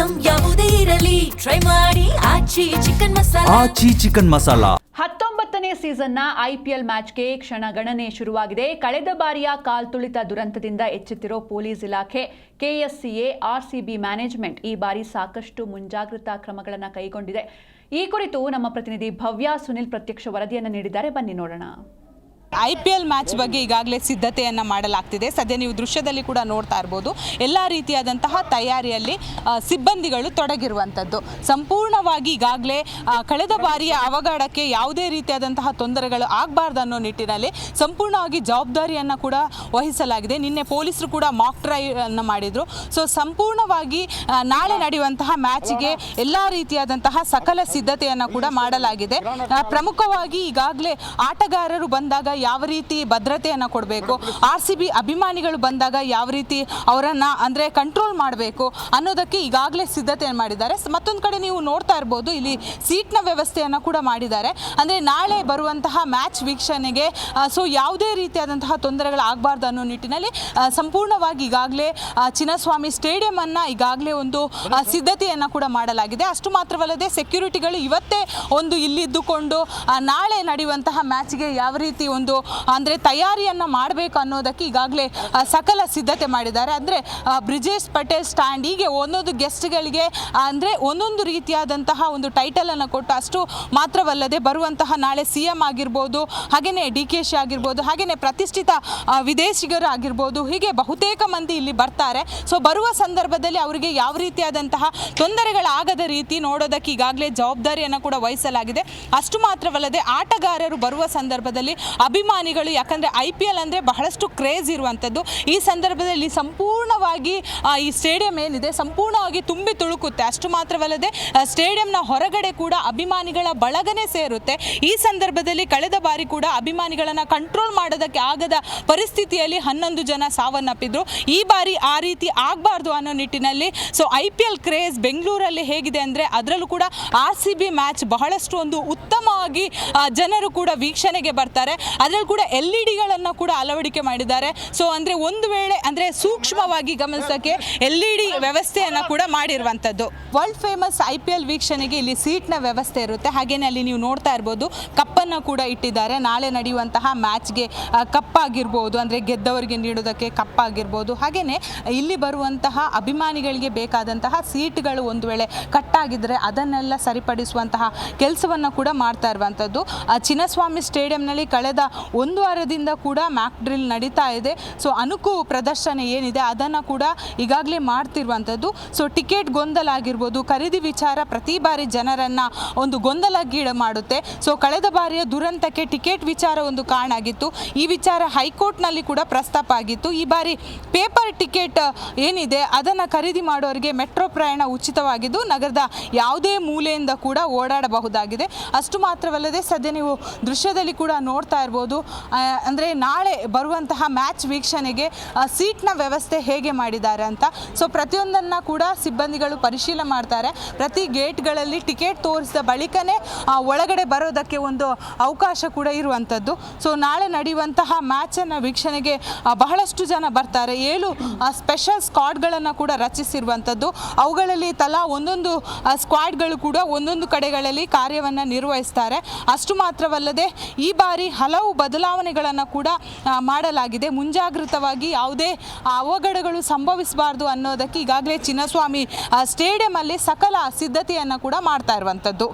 Item ಯಾವುದೇ ಇರಲಿ try ಮಾಡಿ ಆಚಿ ಚಿಕನ್ ಮಸಾಲಾ. 19ನೇ ಸೀಸನ್ನ IPL ಮ್ಯಾಚ್ಗೆ ಕ್ಷಣಗಣನೆ ಶುರುವಾಗಿದೆ. ಕಳೆದ ಬಾರಿಯ ಕಾಲ್ತುಳಿತ ದುರಂತದಿಂದ ಎಚ್ಚೆತ್ತಿರೋ ಪೊಲೀಸ್ ಇಲಾಖೆ, KSCA, RCB ಮ್ಯಾನೇಜ್ಮೆಂಟ್ ಈ ಬಾರಿ ಸಾಕಷ್ಟು ಮುಂಜಾಗ್ರತಾ ಕ್ರಮಗಳನ್ನು ಕೈಗೊಂಡಿದೆ. ಈ ಕುರಿತು ನಮ್ಮ ಪ್ರತಿನಿಧಿ ಭವ್ಯ ಸುನಿಲ್ ಪ್ರತ್ಯಕ್ಷ ವರದಿಯನ್ನು ನೀಡಿದ್ದಾರೆ. ಬನ್ನಿ ನೋಡೋಣ. IPL ಮ್ಯಾಚ್ ಬಗ್ಗೆ ಈಗಾಗಲೇ ಸಿದ್ಧತೆಯನ್ನು ಮಾಡಲಾಗ್ತಿದೆ. ಸದ್ಯ ನೀವು ದೃಶ್ಯದಲ್ಲಿ ಕೂಡ ನೋಡ್ತಾ ಇರ್ಬೋದು, ಎಲ್ಲ ರೀತಿಯಾದಂತಹ ತಯಾರಿಯಲ್ಲಿ ಸಿಬ್ಬಂದಿಗಳು ತೊಡಗಿರುವಂಥದ್ದು. ಸಂಪೂರ್ಣವಾಗಿ ಈಗಾಗಲೇ ಕಳೆದ ಬಾರಿಯ ಅವಘಡಕ್ಕೆ ಯಾವುದೇ ರೀತಿಯಾದಂತಹ ತೊಂದರೆಗಳು ಆಗಬಾರ್ದು ಅನ್ನೋ ನಿಟ್ಟಿನಲ್ಲಿ ಸಂಪೂರ್ಣವಾಗಿ ಜವಾಬ್ದಾರಿಯನ್ನು ಕೂಡ ವಹಿಸಲಾಗಿದೆ. ನಿನ್ನೆ ಪೊಲೀಸರು ಕೂಡ ಮಾಕ್ ಡ್ರೈವ್ ಅನ್ನು ಮಾಡಿದರು. ಸೊ ಸಂಪೂರ್ಣವಾಗಿ ನಾಳೆ ನಡೆಯುವಂತಹ ಮ್ಯಾಚಿಗೆ ಎಲ್ಲ ರೀತಿಯಾದಂತಹ ಸಕಲ ಸಿದ್ಧತೆಯನ್ನು ಕೂಡ ಮಾಡಲಾಗಿದೆ. ಪ್ರಮುಖವಾಗಿ ಈಗಾಗಲೇ ಆಟಗಾರರು ಬಂದಾಗ ಯಾವ ರೀತಿ ಭದ್ರತೆಯನ್ನು ಕೊಡಬೇಕು, RCB ಅಭಿಮಾನಿಗಳು ಬಂದಾಗ ಯಾವ ರೀತಿ ಅವರನ್ನು ಅಂದರೆ ಕಂಟ್ರೋಲ್ ಮಾಡಬೇಕು ಅನ್ನೋದಕ್ಕೆ ಈಗಾಗಲೇ ಸಿದ್ಧತೆಯನ್ನು ಮಾಡಿದ್ದಾರೆ. ಮತ್ತೊಂದು ಕಡೆ ನೀವು ನೋಡ್ತಾ ಇರ್ಬೋದು, ಇಲ್ಲಿ ಸೀಟ್ನ ವ್ಯವಸ್ಥೆಯನ್ನು ಕೂಡ ಮಾಡಿದ್ದಾರೆ. ಅಂದರೆ ನಾಳೆ ಬರುವಂತಹ ಮ್ಯಾಚ್ ವೀಕ್ಷಣೆಗೆ ಸೊ ಯಾವುದೇ ರೀತಿಯಾದಂತಹ ತೊಂದರೆಗಳಾಗಬಾರ್ದು ಅನ್ನೋ ನಿಟ್ಟಿನಲ್ಲಿ ಸಂಪೂರ್ಣವಾಗಿ ಈಗಾಗಲೇ ಚಿನ್ನಸ್ವಾಮಿ ಸ್ಟೇಡಿಯಂ ಈಗಾಗಲೇ ಒಂದು ಸಿದ್ಧತೆಯನ್ನು ಕೂಡ ಮಾಡಲಾಗಿದೆ. ಅಷ್ಟು ಮಾತ್ರವಲ್ಲದೆ ಸೆಕ್ಯೂರಿಟಿಗಳು ಇವತ್ತೇ ಇಲ್ಲಿದ್ದುಕೊಂಡು ನಾಳೆ ನಡೆಯುವಂತಹ ಮ್ಯಾಚ್ಗೆ ಯಾವ ರೀತಿ ಅಂದರೆ ತಯಾರಿಯನ್ನು ಮಾಡಬೇಕು ಅನ್ನೋದಕ್ಕೆ ಈಗಾಗಲೇ ಸಕಲ ಸಿದ್ಧತೆ ಮಾಡಿದ್ದಾರೆ. ಅಂದರೆ ಬ್ರಿಜೇಶ್ ಪಟೇಲ್ ಸ್ಟ್ಯಾಂಡ್ ಹೀಗೆ ಒಂದೊಂದು ಗೆಸ್ಟ್ಗಳಿಗೆ ಅಂದರೆ ಒಂದೊಂದು ರೀತಿಯಾದಂತಹ ಒಂದು ಟೈಟಲನ್ನು ಕೊಟ್ಟು, ಅಷ್ಟು ಮಾತ್ರವಲ್ಲದೆ ಬರುವಂತಹ ನಾಳೆ CM ಆಗಿರ್ಬೋದು, ಹಾಗೆಯೇ DKC ಆಗಿರ್ಬೋದು, ಹಾಗೆಯೇ ಪ್ರತಿಷ್ಠಿತ ವಿದೇಶಿಗರು ಆಗಿರ್ಬೋದು, ಹೀಗೆ ಬಹುತೇಕ ಮಂದಿ ಇಲ್ಲಿ ಬರ್ತಾರೆ. ಸೊ ಬರುವ ಸಂದರ್ಭದಲ್ಲಿ ಅವರಿಗೆ ಯಾವ ರೀತಿಯಾದಂತಹ ತೊಂದರೆಗಳಾಗದ ರೀತಿ ನೋಡೋದಕ್ಕೆ ಈಗಾಗಲೇ ಜವಾಬ್ದಾರಿಯನ್ನು ಕೂಡ ವಹಿಸಲಾಗಿದೆ. ಅಷ್ಟು ಮಾತ್ರವಲ್ಲದೆ ಆಟಗಾರರು ಬರುವ ಸಂದರ್ಭದಲ್ಲಿ ಅಭಿಮಾನಿಗಳು, ಯಾಕಂದರೆ IPL ಅಂದರೆ ಬಹಳಷ್ಟು ಕ್ರೇಜ್ ಇರುವಂಥದ್ದು, ಈ ಸಂದರ್ಭದಲ್ಲಿ ಸಂಪೂರ್ಣವಾಗಿ ಈ ಸ್ಟೇಡಿಯಂ ಏನಿದೆ ಸಂಪೂರ್ಣವಾಗಿ ತುಂಬಿ ತುಳುಕುತ್ತೆ. ಅಷ್ಟು ಮಾತ್ರವಲ್ಲದೆ ಸ್ಟೇಡಿಯಂನ ಹೊರಗಡೆ ಕೂಡ ಅಭಿಮಾನಿಗಳ ಬಳಗನೆ ಸೇರುತ್ತೆ. ಈ ಸಂದರ್ಭದಲ್ಲಿ ಕಳೆದ ಬಾರಿ ಕೂಡ ಅಭಿಮಾನಿಗಳನ್ನು ಕಂಟ್ರೋಲ್ ಮಾಡೋದಕ್ಕೆ ಆಗದ ಪರಿಸ್ಥಿತಿಯಲ್ಲಿ 11 ಜನ ಸಾವನ್ನಪ್ಪಿದ್ರು. ಈ ಬಾರಿ ಆ ರೀತಿ ಆಗಬಾರ್ದು ಅನ್ನೋ ನಿಟ್ಟಿನಲ್ಲಿ ಸೊ IPL ಕ್ರೇಜ್ ಬೆಂಗಳೂರಲ್ಲಿ ಹೇಗಿದೆ ಅಂದರೆ ಅದರಲ್ಲೂ ಕೂಡ RCB ಮ್ಯಾಚ್ ಬಹಳಷ್ಟು ಉತ್ತಮವಾಗಿ ಜನರು ಕೂಡ ವೀಕ್ಷಣೆಗೆ ಬರ್ತಾರೆ. ಅದರಲ್ಲಿ ಕೂಡ LED ಕೂಡ ಅಳವಡಿಕೆ ಮಾಡಿದ್ದಾರೆ. ಸೊ ಅಂದರೆ ಒಂದು ವೇಳೆ ಅಂದರೆ ಸೂಕ್ಷ್ಮವಾಗಿ ಗಮನಿಸೋಕ್ಕೆ LED ವ್ಯವಸ್ಥೆಯನ್ನು ಕೂಡ ಮಾಡಿರುವಂಥದ್ದು. ವರ್ಲ್ಡ್ ಫೇಮಸ್ IPL ವೀಕ್ಷಣೆಗೆ ಇಲ್ಲಿ ಸೀಟ್ನ ವ್ಯವಸ್ಥೆ ಇರುತ್ತೆ. ಹಾಗೆಯೇ ಅಲ್ಲಿ ನೀವು ನೋಡ್ತಾ ಇರ್ಬೋದು, ಕಪ್ಪನ್ನು ಕೂಡ ಇಟ್ಟಿದ್ದಾರೆ. ನಾಳೆ ನಡೆಯುವಂತಹ ಮ್ಯಾಚ್ಗೆ ಕಪ್ಪಾಗಿರ್ಬೋದು, ಅಂದರೆ ಗೆದ್ದವರಿಗೆ ನೀಡೋದಕ್ಕೆ ಕಪ್ಪಾಗಿರ್ಬೋದು. ಹಾಗೆಯೇ ಇಲ್ಲಿ ಬರುವಂತಹ ಅಭಿಮಾನಿಗಳಿಗೆ ಬೇಕಾದಂತಹ ಸೀಟ್ಗಳು ಒಂದು ವೇಳೆ ಕಟ್ಟಾಗಿದ್ದರೆ ಅದನ್ನೆಲ್ಲ ಸರಿಪಡಿಸುವಂತಹ ಕೆಲಸವನ್ನು ಕೂಡ ಮಾಡ್ತಾ ಇರುವಂಥದ್ದು. ಚಿನ್ನಸ್ವಾಮಿ ಸ್ಟೇಡಿಯಂನಲ್ಲಿ ಕಳೆದ ಒಂದು ವಾರದಿಂದ ಕೂಡ ಮ್ಯಾಕ್ ಡ್ರಿಲ್ ನಡೀತಾ ಇದೆ. ಸೊ ಅನುಕು ಪ್ರದರ್ಶನ ಏನಿದೆ ಅದನ್ನು ಕೂಡ ಈಗಾಗಲೇ ಮಾಡ್ತಿರುವಂಥದ್ದು. ಸೊ ಟಿಕೆಟ್ ಗೊಂದಲ ಆಗಿರ್ಬೋದು, ಖರೀದಿ ವಿಚಾರ ಪ್ರತಿ ಬಾರಿ ಜನರನ್ನು ಗೊಂದಲಗೀಡು ಮಾಡುತ್ತೆ. ಸೊ ಕಳೆದ ಬಾರಿಯ ದುರಂತಕ್ಕೆ ಟಿಕೆಟ್ ವಿಚಾರ ಕಾರಣ ಆಗಿತ್ತು. ಈ ವಿಚಾರ ಹೈಕೋರ್ಟ್ನಲ್ಲಿ ಕೂಡ ಪ್ರಸ್ತಾಪ ಆಗಿತ್ತು. ಈ ಬಾರಿ ಪೇಪರ್ ಟಿಕೆಟ್ ಏನಿದೆ ಅದನ್ನು ಖರೀದಿ ಮಾಡೋರಿಗೆ ಮೆಟ್ರೋ ಪ್ರಯಾಣ ಉಚಿತವಾಗಿದ್ದು ನಗರದ ಯಾವುದೇ ಮೂಲೆಯಿಂದ ಕೂಡ ಓಡಾಡಬಹುದಾಗಿದೆ. ಅಷ್ಟು ಮಾತ್ರವಲ್ಲದೆ ಸದ್ಯ ನೀವು ದೃಶ್ಯದಲ್ಲಿ ಕೂಡ ನೋಡ್ತಾ ಇರ್ಬೋದು, ಅಂದರೆ ನಾಳೆ ಬರುವಂತಹ ಮ್ಯಾಚ್ ವೀಕ್ಷಣೆಗೆ ಸೀಟ್ನ ವ್ಯವಸ್ಥೆ ಹೇಗೆ ಮಾಡಿದ್ದಾರೆ ಅಂತ. ಸೊ ಪ್ರತಿಯೊಂದನ್ನು ಕೂಡ ಸಿಬ್ಬಂದಿಗಳು ಪರಿಶೀಲನೆ ಮಾಡ್ತಾರೆ. ಪ್ರತಿ ಗೇಟ್ಗಳಲ್ಲಿ ಟಿಕೆಟ್ ತೋರಿಸಿದ ಬಳಿಕನೇ ಒಳಗಡೆ ಬರೋದಕ್ಕೆ ಅವಕಾಶ ಕೂಡ ಇರುವಂಥದ್ದು. ಸೊ ನಾಳೆ ನಡೆಯುವಂತಹ ಮ್ಯಾಚನ್ನು ವೀಕ್ಷಣೆಗೆ ಬಹಳಷ್ಟು ಜನ ಬರ್ತಾರೆ. 7 ಸ್ಪೆಷಲ್ ಸ್ಕ್ವಾಡ್ಗಳನ್ನು ಕೂಡ ರಚಿಸಿರುವಂಥದ್ದು. ಅವುಗಳಲ್ಲಿ ತಲಾ ಒಂದೊಂದು ಸ್ಕ್ವಾಡ್ಗಳು ಕೂಡ ಒಂದೊಂದು ಕಡೆಗಳಲ್ಲಿ ಕಾರ್ಯವನ್ನು ನಿರ್ವಹಿಸ್ತಾರೆ. ಅಷ್ಟು ಮಾತ್ರವಲ್ಲದೆ ಈ ಬಾರಿ ಹಲವು ಬದಲಾವಣೆಗಳನ್ನು ಕೂಡ ಮಾಡಲಾಗಿದೆ. ಮುಂಜಾಗೃತವಾಗಿ ಯಾವುದೇ ಅವಘಡಗಳು ಸಂಭವಿಸಬಾರ್ದು ಅನ್ನೋದಕ್ಕೆ ಈಗಾಗಲೇ ಚಿನ್ನಸ್ವಾಮಿ ಸ್ಟೇಡಿಯಂ ಅಲ್ಲಿ ಸಕಲ ಸಿದ್ಧತೆಯನ್ನು ಕೂಡ ಮಾಡ್ತಾ ಇರುವಂಥದ್ದು.